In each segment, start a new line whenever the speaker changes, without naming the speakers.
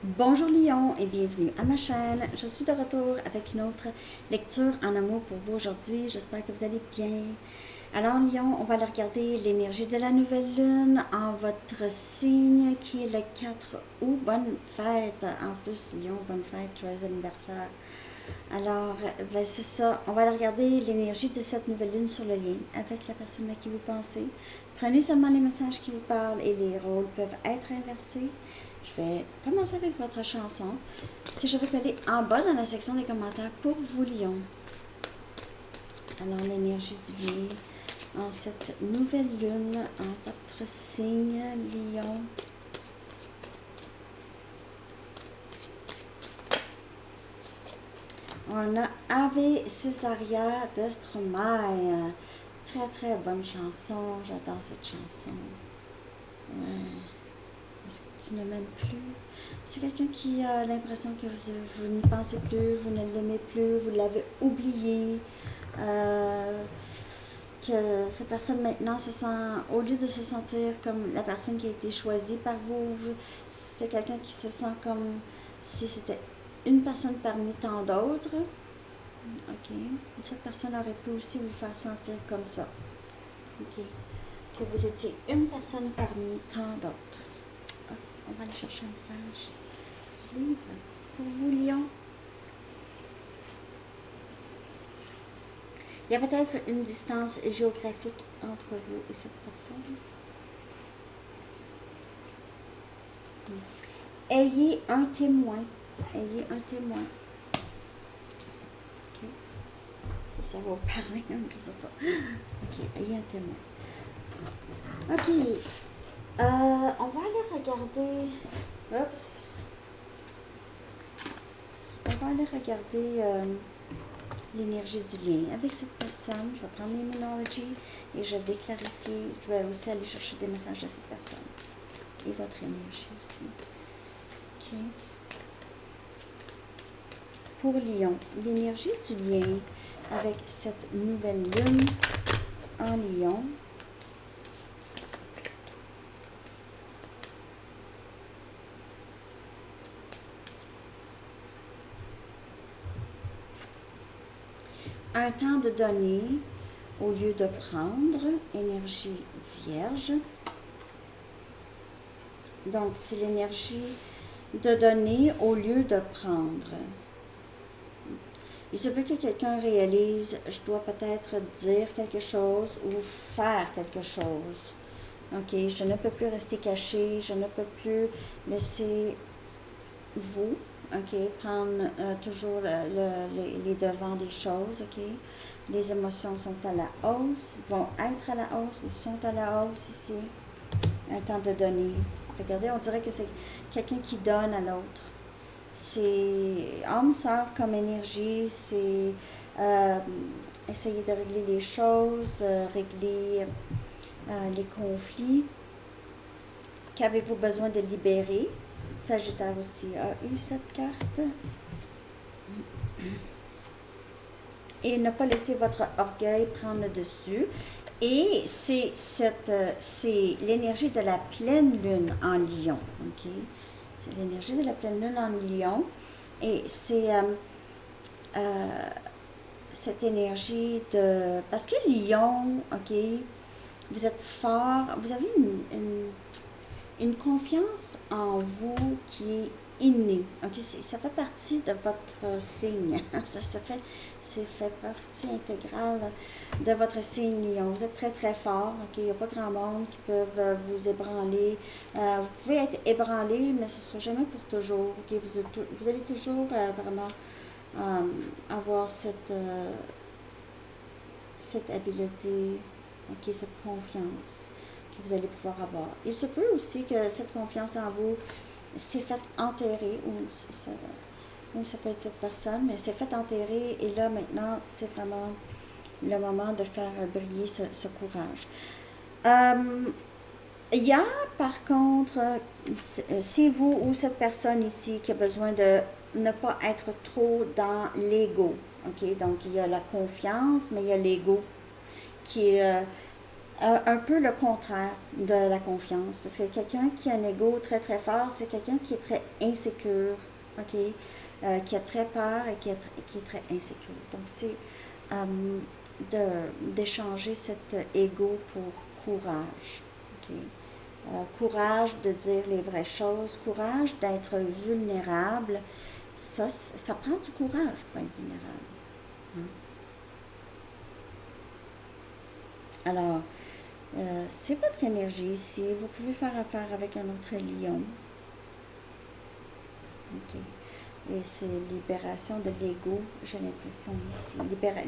Bonjour Lyon et bienvenue à ma chaîne. Je suis de retour avec une autre lecture en amour pour vous aujourd'hui. J'espère que vous allez bien. Alors Lyon, on va aller regarder l'énergie de la nouvelle lune en votre signe qui est le 4 août. Bonne fête en plus Lyon, bonne fête, joyeux anniversaire. Alors, c'est ça. On va aller regarder l'énergie de cette nouvelle lune sur le lien avec la personne à qui vous pensez. Prenez seulement les messages qui vous parlent et les rôles peuvent être inversés. Je vais commencer avec votre chanson que je vais coller en bas dans la section des commentaires pour vous, Lion. Alors, l'énergie du lien en cette nouvelle lune, en votre signe, Lion. On a Ave Césaria de Stromae. Très très bonne chanson. J'adore cette chanson. Ouais. Est-ce que tu ne m'aimes plus? C'est quelqu'un qui a l'impression que vous n'y pensez plus, vous ne l'aimez plus, vous l'avez oublié. Que cette personne maintenant se sent, au lieu de se sentir comme la personne qui a été choisie par vous, c'est quelqu'un qui se sent comme si c'était une personne parmi tant d'autres. Ok. Cette personne aurait pu aussi vous faire sentir comme ça. Ok. Que vous étiez une personne parmi tant d'autres. Ok. On va aller chercher un message du livre pour vous, Lion. Il y a peut-être une distance géographique entre vous et cette personne. Ayez un témoin. Ayez un témoin. Ok. Ça va vous parler, je sais pas. Ok, ayez un témoin. Ok. On va aller regarder. Oups. On va aller regarder l'énergie du lien avec cette personne. Je vais prendre les Numerology et je vais clarifier. Je vais aussi aller chercher des messages de cette personne. Et votre énergie aussi. Ok. Pour Lion, l'énergie du lien avec cette nouvelle lune en Lion. Un temps de donner au lieu de prendre, énergie vierge. Donc, c'est l'énergie de donner au lieu de prendre. Il se peut que quelqu'un réalise, je dois peut-être dire quelque chose ou faire quelque chose. Ok, je ne peux plus rester caché, je ne peux plus laisser vous, ok, prendre toujours les devants des choses, ok. Les émotions sont à la hausse, vont être à la hausse ou sont à la hausse ici. Un temps de donner. Regardez, on dirait que c'est quelqu'un qui donne à l'autre. C'est âme sœur comme énergie, c'est essayer de régler les choses, régler les conflits. Qu'avez-vous besoin de libérer? Sagittaire aussi a eu cette carte. Et ne pas laisser votre orgueil prendre le dessus. Et c'est l'énergie de la pleine lune en Lion. Ok? C'est l'énergie de la pleine lune en Lion. Et c'est cette énergie de... Parce que Lion, ok, vous êtes fort, vous avez une confiance en vous qui est innée. Okay? Ça fait partie de votre signe. C'est fait partie intégrale de votre signe Lion. Vous êtes très très fort. Okay? Il n'y a pas grand monde qui peuvent vous ébranler. Vous pouvez être ébranlé, mais ce ne sera jamais pour toujours. Okay? Vous allez toujours vraiment avoir cette habileté, okay? Cette confiance que vous allez pouvoir avoir. Il se peut aussi que cette confiance en vous s'est fait enterrer, ou ça peut être cette personne, mais s'est fait enterrer, et là maintenant c'est vraiment le moment de faire briller ce courage. Il y a par contre, c'est vous ou cette personne ici qui a besoin de ne pas être trop dans l'ego. Ok, donc il y a la confiance, mais il y a l'ego qui est un peu le contraire de la confiance. Parce que quelqu'un qui a un ego très très fort, c'est quelqu'un qui est très insécure, ok? Qui a très peur et qui est très insécure. Donc c'est d'échanger cet ego pour courage, ok? Courage de dire les vraies choses, courage d'être vulnérable. Ça prend du courage pour être vulnérable, hein? Alors, c'est votre énergie ici. Vous pouvez faire affaire avec un autre lion. Ok. Et c'est libération de l'ego, j'ai l'impression ici.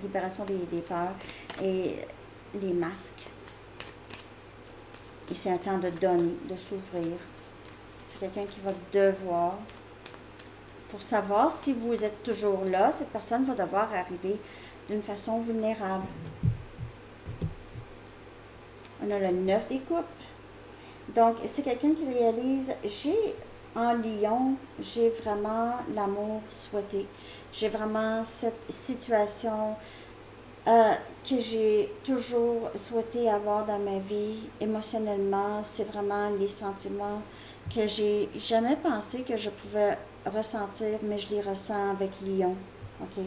Libération des peurs et les masques. Et c'est un temps de donner, de s'ouvrir. C'est quelqu'un qui va devoir, pour savoir si vous êtes toujours là, cette personne va devoir arriver d'une façon vulnérable. On a le 9 des coupes. Donc, c'est quelqu'un qui réalise, en lion, j'ai vraiment l'amour souhaité. J'ai vraiment cette situation que j'ai toujours souhaité avoir dans ma vie. Émotionnellement, c'est vraiment les sentiments que j'ai jamais pensé que je pouvais ressentir, mais je les ressens avec lion. OK?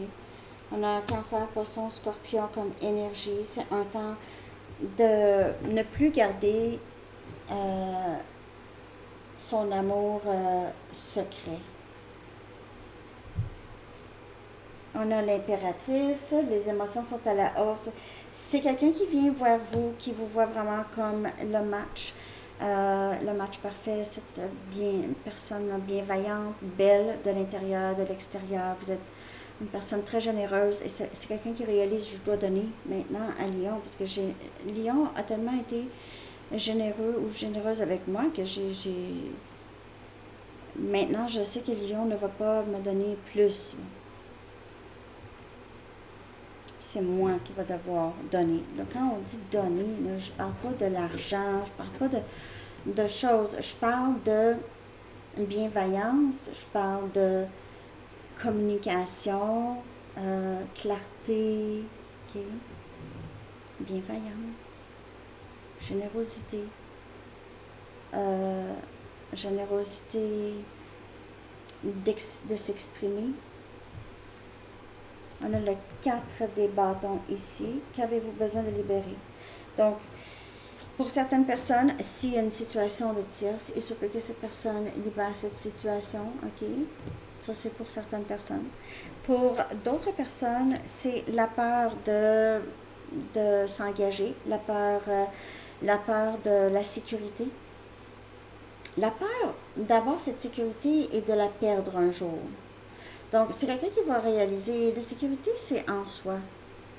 On a Cancer, Poisson, Scorpion comme énergie. C'est un temps de ne plus garder son amour secret. On a l'impératrice, les émotions sont à la hausse. C'est quelqu'un qui vient vers vous, qui vous voit vraiment comme le match parfait, cette personne bienveillante, belle de l'intérieur, de l'extérieur. Vous êtes une personne très généreuse et c'est quelqu'un qui réalise je dois donner maintenant à Lion parce que Lion a tellement été généreux ou généreuse avec moi que maintenant je sais que Lion ne va pas me donner plus. C'est moi qui va devoir donner. Donc, quand on dit donner, là, je ne parle pas de l'argent, je ne parle pas de choses. Je parle de bienveillance, je parle de communication, clarté, okay? Bienveillance, générosité, générosité de s'exprimer. On a le 4 des bâtons ici. Qu'avez-vous besoin de libérer? Donc, pour certaines personnes, s'il y a une situation de tierce, il se peut que cette personne libère cette situation, ok? Ça, c'est pour certaines personnes. Pour d'autres personnes, c'est la peur de s'engager, la peur de la sécurité, la peur d'avoir cette sécurité et de la perdre un jour. Donc, c'est quelqu'un qui va réaliser, la sécurité, c'est en soi.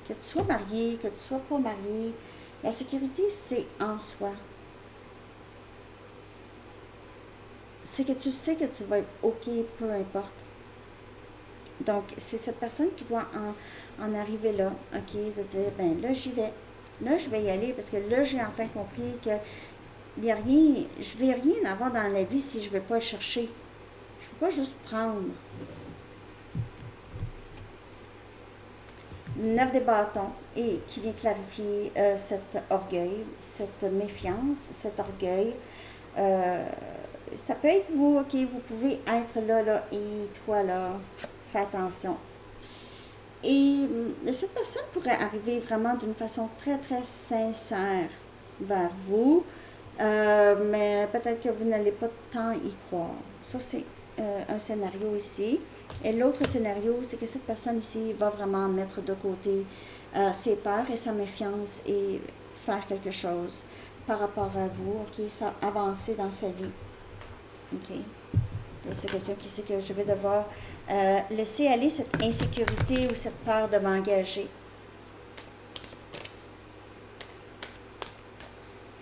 Que tu sois marié, que tu sois pas marié, la sécurité, c'est en soi. C'est que tu sais que tu vas être OK, peu importe. Donc, c'est cette personne qui doit en arriver là, OK, de dire, ben là, j'y vais. Là, je vais y aller parce que là, j'ai enfin compris que il y a rien, je vais rien avoir dans la vie si je ne vais pas le chercher. Je ne peux pas juste prendre. 9 des bâtons et qui vient clarifier cet orgueil, cette méfiance, cet orgueil. Ça peut être vous, ok, vous pouvez être là, et toi là, fais attention. Et cette personne pourrait arriver vraiment d'une façon très très sincère vers vous, mais peut-être que vous n'allez pas tant y croire. Ça, c'est un scénario ici. Et l'autre scénario, c'est que cette personne ici va vraiment mettre de côté ses peurs et sa méfiance et faire quelque chose par rapport à vous, ok, ça avancer dans sa vie. Ok. C'est quelqu'un qui sait que je vais devoir laisser aller cette insécurité ou cette peur de m'engager.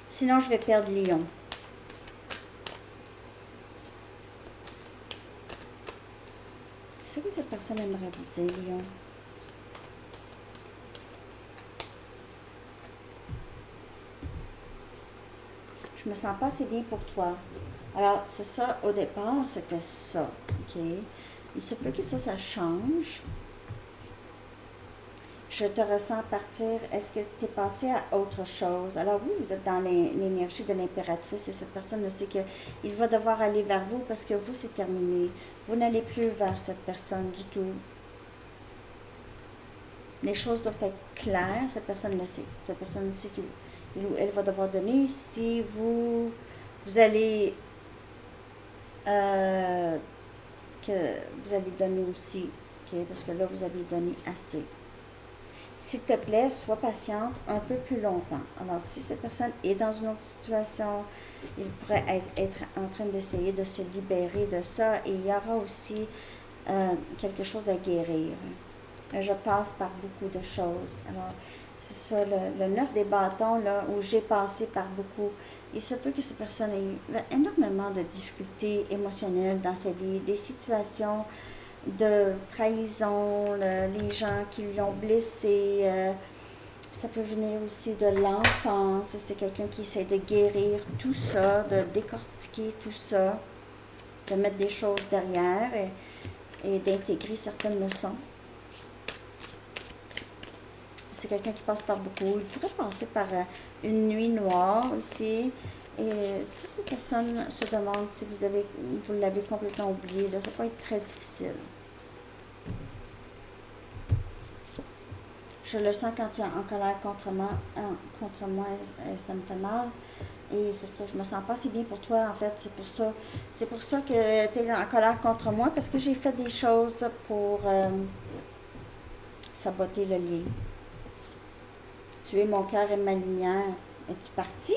Sinon, je vais perdre Lion. C'est ce que cette personne aimerait vous dire, Lion? Je me sens pas assez bien pour toi. Alors, c'est ça, au départ, c'était ça, ok? Il se peut que ça change. Je te ressens partir. Est-ce que tu es passé à autre chose? Alors vous, vous êtes dans l'énergie de l'impératrice et cette personne ne sait qu'il va devoir aller vers vous parce que vous, c'est terminé. Vous n'allez plus vers cette personne du tout. Les choses doivent être claires. Cette personne le sait. Cette personne sait qu'il ou elle va devoir donner. Si vous allez que vous allez donner aussi, okay? Parce que là, vous avez donné assez. S'il te plaît, sois patiente un peu plus longtemps. Alors, si cette personne est dans une autre situation, il pourrait être en train d'essayer de se libérer de ça et il y aura aussi quelque chose à guérir. Je passe par beaucoup de choses. Alors, c'est ça, le 9 des bâtons, là, où j'ai passé par beaucoup. Il se peut que cette personne ait eu énormément de difficultés émotionnelles dans sa vie, des situations de trahison, les gens qui l'ont blessé. Ça peut venir aussi de l'enfance. C'est quelqu'un qui essaie de guérir tout ça, de décortiquer tout ça, de mettre des choses derrière et d'intégrer certaines leçons. C'est quelqu'un qui passe par beaucoup. Il pourrait passer par une nuit noire aussi. Et si cette personne se demande si vous l'avez complètement oublié, là, ça peut être très difficile. Je le sens quand tu es en colère contre moi, ça me fait mal. Et c'est ça, je me sens pas si bien pour toi, en fait. C'est pour ça que tu es en colère contre moi, parce que j'ai fait des choses pour saboter le lien. Tu es mon cœur et ma lumière. Es-tu parti?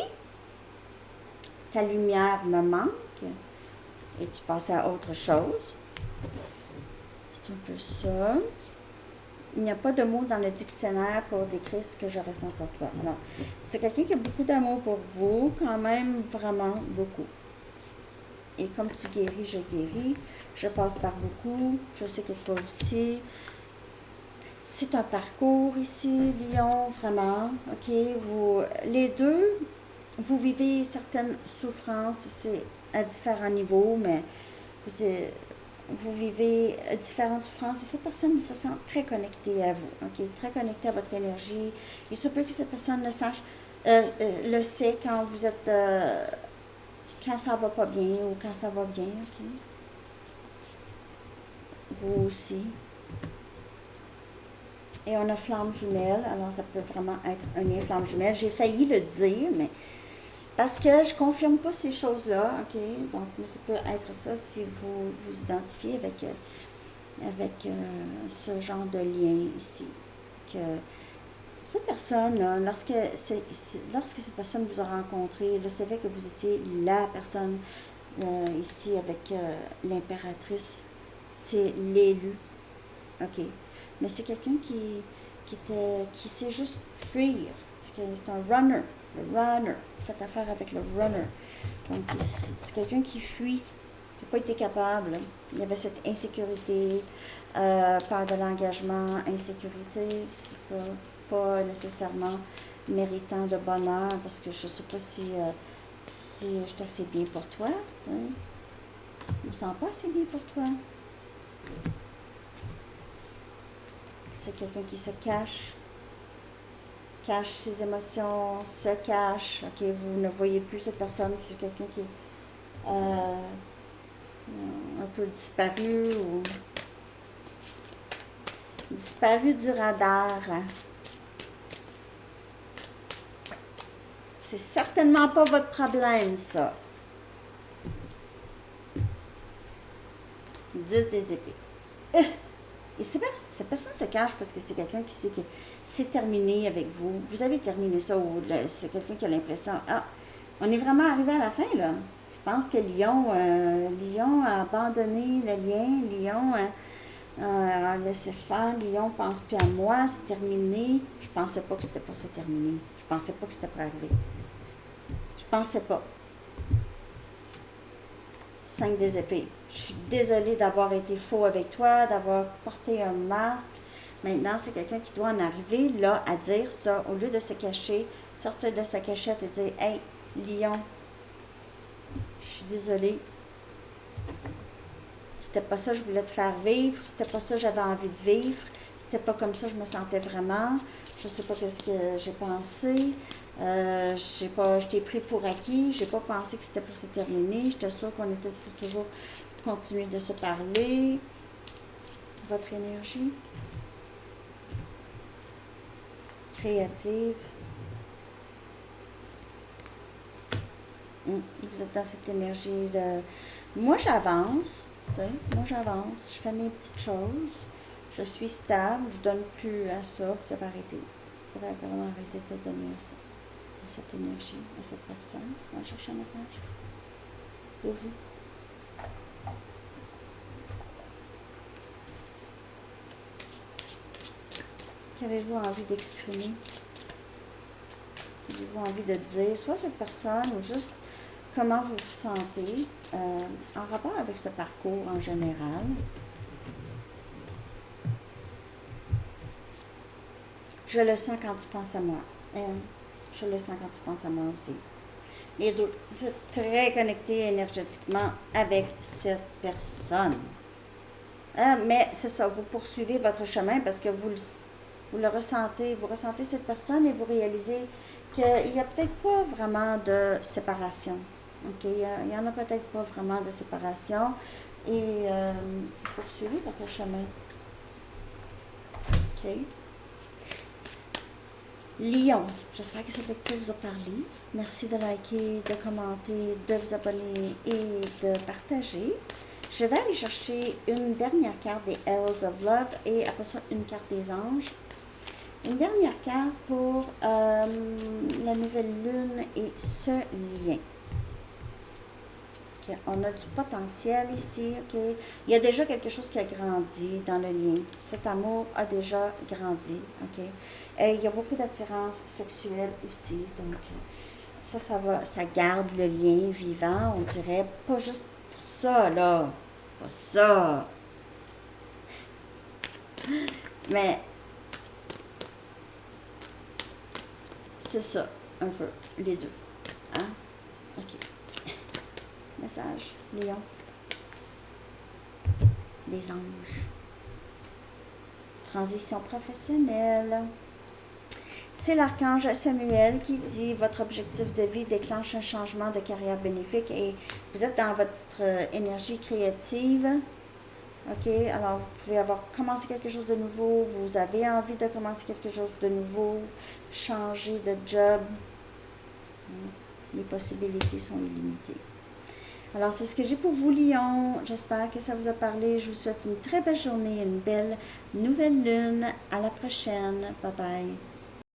Ta lumière me manque. Et tu passes à autre chose. C'est un peu ça. Il n'y a pas de mots dans le dictionnaire pour décrire ce que je ressens pour toi. Alors, c'est quelqu'un qui a beaucoup d'amour pour vous, quand même, vraiment beaucoup. Et comme tu guéris, je guéris. Je passe par beaucoup. Je sais que toi aussi. C'est un parcours ici, Lion, vraiment. OK? Les deux, vous vivez certaines souffrances. C'est à différents niveaux, mais vous vivez différentes souffrances et cette personne se sent très connectée à vous, ok, très connectée à votre énergie. Il se peut que cette personne le sait quand vous êtes, quand ça va pas bien ou quand ça va bien, ok. Vous aussi. Et on a flamme jumelle, alors ça peut vraiment être un lien flamme jumelle. J'ai failli le dire, mais parce que je confirme pas ces choses-là, ok. Donc, mais ça peut être ça si vous vous identifiez avec ce genre de lien ici. Que cette personne-là, lorsque cette personne vous a rencontré, elle savait que vous étiez la personne ici avec l'impératrice. C'est l'élu. OK. Mais c'est quelqu'un qui sait juste fuir. C'est un runner. Le runner. Faites affaire avec le runner. Donc, c'est quelqu'un qui fuit. Qui n'a pas été capable. Il y avait cette insécurité, peur de l'engagement, insécurité, c'est ça. Pas nécessairement méritant de bonheur, parce que je ne sais pas si je suis assez bien pour toi. Hein? Je ne me sens pas assez bien pour toi. C'est quelqu'un qui se cache ses émotions, se cache. Ok, vous ne voyez plus cette personne, c'est quelqu'un qui est un peu disparu ou disparu du radar. C'est certainement pas votre problème, ça. 10 des épées. Et cette personne se cache parce que c'est quelqu'un qui sait que c'est terminé avec vous. Vous avez terminé ça ou c'est quelqu'un qui a l'impression, on est vraiment arrivé à la fin, là. Je pense que Lion a abandonné le lien. Lion a laissé faire. Lion pense plus à moi. C'est terminé. Je pensais pas que c'était pour se terminer. Je pensais pas que c'était pour arriver. Je pensais pas. 5 des épées. Je suis désolée d'avoir été faux avec toi, d'avoir porté un masque. Maintenant, c'est quelqu'un qui doit en arriver là à dire ça, au lieu de se cacher, sortir de sa cachette et dire « Hey, Lion, je suis désolée. C'était pas ça que je voulais te faire vivre. C'était pas ça que j'avais envie de vivre. c'était pas comme ça, je me sentais vraiment. Je sais pas ce que j'ai pensé. Je sais pas, je t'ai pris pour acquis. J'ai pas pensé que c'était pour se terminer. J'étais sûre qu'on était pour toujours continuer de se parler. Votre énergie créative. Vous êtes dans cette énergie de... Moi, j'avance. Moi, j'avance. Je fais mes petites choses. Je suis stable. Je donne plus à ça. Ça va arrêter. Ça va vraiment arrêter de te donner à ça. À cette énergie, à cette personne. On va chercher un message de vous. Qu'avez-vous envie d'exprimer? Qu'avez-vous envie de dire? Soit cette personne ou juste comment vous vous sentez en rapport avec ce parcours en général. Je le sens quand tu penses à moi. Je le sens quand tu penses à moi aussi. Les deux, vous êtes très connectés énergétiquement avec cette personne. Mais c'est ça, vous poursuivez votre chemin parce que vous le ressentez. Vous ressentez cette personne et vous réalisez qu'il n'y a peut-être pas vraiment de séparation. OK? Il n'y en a peut-être pas vraiment de séparation. Et vous poursuivez votre chemin. OK? Lion, j'espère que cette lecture vous a parlé. Merci de liker, de commenter, de vous abonner et de partager. Je vais aller chercher une dernière carte des Arrows of Love et après ça, une carte des anges. Une dernière carte pour la nouvelle lune et ce lien. Okay. On a du potentiel ici. Okay. Il y a déjà quelque chose qui a grandi dans le lien. Cet amour a déjà grandi. Okay. Et il y a beaucoup d'attirance sexuelle aussi. Donc, ça garde le lien vivant. On dirait pas juste pour ça, là. C'est pas ça. Mais c'est ça, un peu, les deux. Hein? OK. Message, Lion. Des anges. Transition professionnelle. C'est l'archange Samuel qui dit votre objectif de vie déclenche un changement de carrière bénéfique et vous êtes dans votre énergie créative. OK, alors vous pouvez avoir commencé quelque chose de nouveau, vous avez envie de commencer quelque chose de nouveau, changer de job. Les possibilités sont illimitées. Alors, c'est ce que j'ai pour vous, Lion. J'espère que ça vous a parlé. Je vous souhaite une très belle journée, une belle nouvelle lune. À la prochaine. Bye bye.